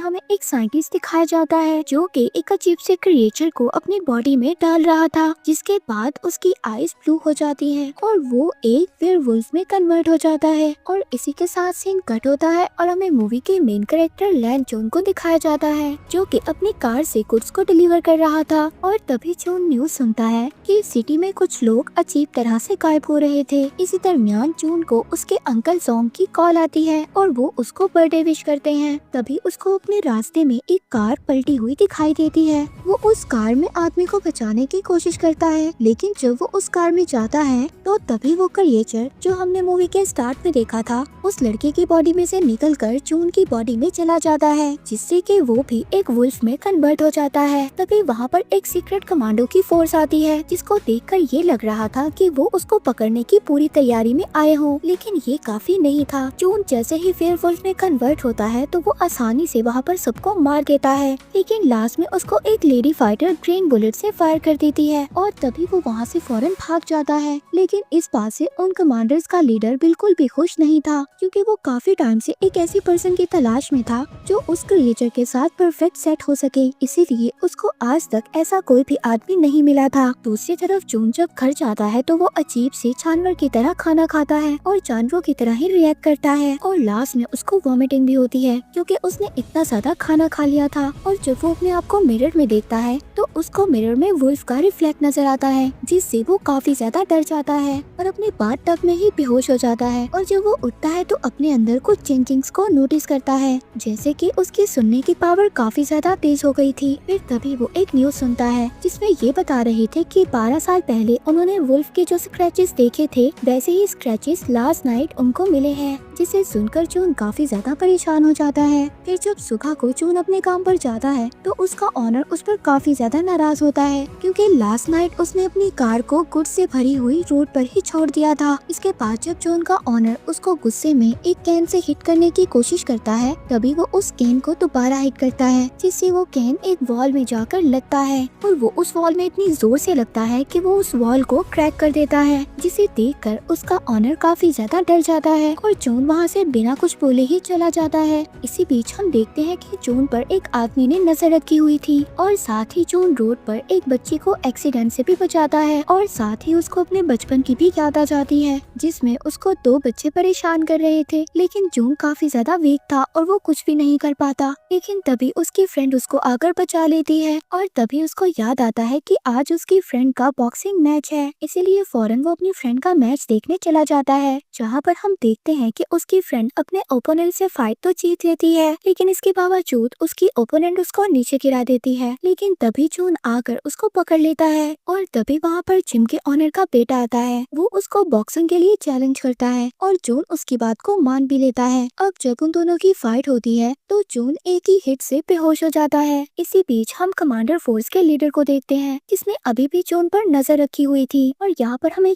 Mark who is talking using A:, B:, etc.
A: हमें एक साइंटिस्ट दिखाया जाता है जो कि एक अजीब से क्रिएचर को अपनी बॉडी में डाल रहा था, जिसके बाद उसकी आईज ब्लू हो जाती हैं और वो एक वेयरवुल्फ में कन्वर्ट हो जाता है। और इसी के साथ सीन कट होता है और हमें मूवी के मेन कैरेक्टर लैन जून को दिखाया जाता है जो कि अपनी कार से गुड्स को डिलीवर कर रहा था। और तभी जून न्यूज सुनता है कि सिटी में कुछ लोग अजीब तरह से गायब हो रहे थे। इसी दरमियान जून को उसके अंकल सॉन्ग की कॉल आती है और वो उसको बर्थडे विश करते हैं। तभी उसको अपने रास्ते में एक कार पलटी हुई दिखाई देती है। वो उस कार में आदमी को बचाने की कोशिश करता है, लेकिन जब वो उस कार में जाता है तो तभी वो क्रिएचर जो हमने मूवी के स्टार्ट में देखा था उस लड़के की बॉडी में से निकलकर जून की बॉडी में चला जाता है, जिससे कि वो भी एक वुल्फ में कन्वर्ट हो जाता है। तभी वहाँ पर एक सीक्रेट कमांडो की फोर्स आती है, जिसको देखकर ये लग रहा था कि वो उसको पकड़ने की पूरी तैयारी में आए हों, लेकिन ये काफी नहीं था। जून जैसे ही वेयरवुल्फ में कन्वर्ट होता है तो वो आसानी से वहाँ पर सबको मार देता है, लेकिन लास्ट में उसको एक लेडी फाइटर ग्रीन बुलेट से फायर कर देती है और तभी वो वहाँ से फौरन भाग जाता है। लेकिन इस बात से उन कमांडर्स का लीडर बिल्कुल भी खुश नहीं था, क्योंकि वो काफी टाइम से एक ऐसी पर्सन की तलाश में था जो उस क्रिएचर के साथ परफेक्ट सेट हो सके, इसीलिए उसको आज तक ऐसा कोई भी आदमी नहीं मिला था। दूसरी तरफ जून जब घर जाता है तो वो अजीब से जानवर की तरह खाना खाता है और जानवरों की तरह ही रिएक्ट करता है और लास्ट में उसको वॉमिटिंग भी होती है, क्योंकि उसने इतना ज्यादा खाना खा लिया था। और जब वो अपने आप को मिरर में देखता है तो उसको मिरर में वुल्फ का रिफ्लेक्ट नजर आता है, जिससे वो काफी ज्यादा डर जाता है और अपने बाथ टब में ही बेहोश हो जाता है। और जब वो उठता है तो अपने अंदर कुछ चेंजिंग्स को नोटिस करता है, जैसे कि उसकी सुनने की पावर काफी ज्यादा तेज हो गई थी। फिर तभी वो एक न्यूज सुनता है जिसमें ये बता रहे थे कि 12 साल पहले उन्होंने वुल्फ के जो स्क्रैचेस देखे थे वैसे ही स्क्रैचेस लास्ट नाइट उनको मिले हैं, जिसे सुनकर जून काफी ज्यादा परेशान हो जाता है। फिर जब सुबह को जून अपने काम पर जाता है तो उसका ऑनर उस पर काफी ज्यादा नाराज होता है, क्योंकि लास्ट नाइट उसने अपनी कार को गुड्स से भरी हुई रोड पर ही छोड़ दिया था। इसके बाद जब जून का ऑनर उसको गुस्से में एक कैन से हिट करने की कोशिश करता है, तभी वो उस कैन को दोबारा हिट करता है, जिससे वो कैन एक वॉल में जाकर लगता है और वो उस वॉल में इतनी जोर से लगता है कि वो उस वॉल को क्रैक कर देता है, जिसे देखकर उसका ऑनर काफी ज्यादा डर जाता है और जून वहाँ से बिना कुछ बोले ही चला जाता है। इसी बीच हम देखते हैं कि जून पर एक आदमी ने नजर रखी हुई थी और साथ ही जून रोड पर एक बच्ची को एक्सीडेंट से भी बचाता है और साथ ही उसको अपने बचपन की भी याद आ जाती है, जिसमें उसको 2 बच्चे परेशान कर रहे थे, लेकिन जून काफी ज्यादा वीक था और वो कुछ भी नहीं कर पाता। लेकिन तभी उसकी फ्रेंड उसको आकर बचा लेती है और तभी उसको याद आता है कि आज उसकी फ्रेंड का बॉक्सिंग मैच है, इसीलिए फौरन वो अपनी फ्रेंड का मैच देखने चला जाता है, जहाँ पर हम देखते हैं कि उसकी फ्रेंड अपने ओपोनेंट से फाइट तो जीत लेती है, लेकिन इसके बावजूद उसकी ओपोनेंट उसको नीचे गिरा देती है। लेकिन तभी जून आकर उसको पकड़ लेता है और तभी वहाँ पर जिम के ऑनर का बेटा आता है। वो उसको बॉक्सिंग के लिए चैलेंज करता है और जून उसकी बात को मान भी लेता है। अब जब उन दोनों की फाइट होती है तो जून एक ही हिट से बेहोश हो जाता है। इसी बीच हम कमांडर फोर्स के लीडर को देखते हैं, जिसने अभी भी जून पर नजर रखी हुई थी और यहाँ पर हमें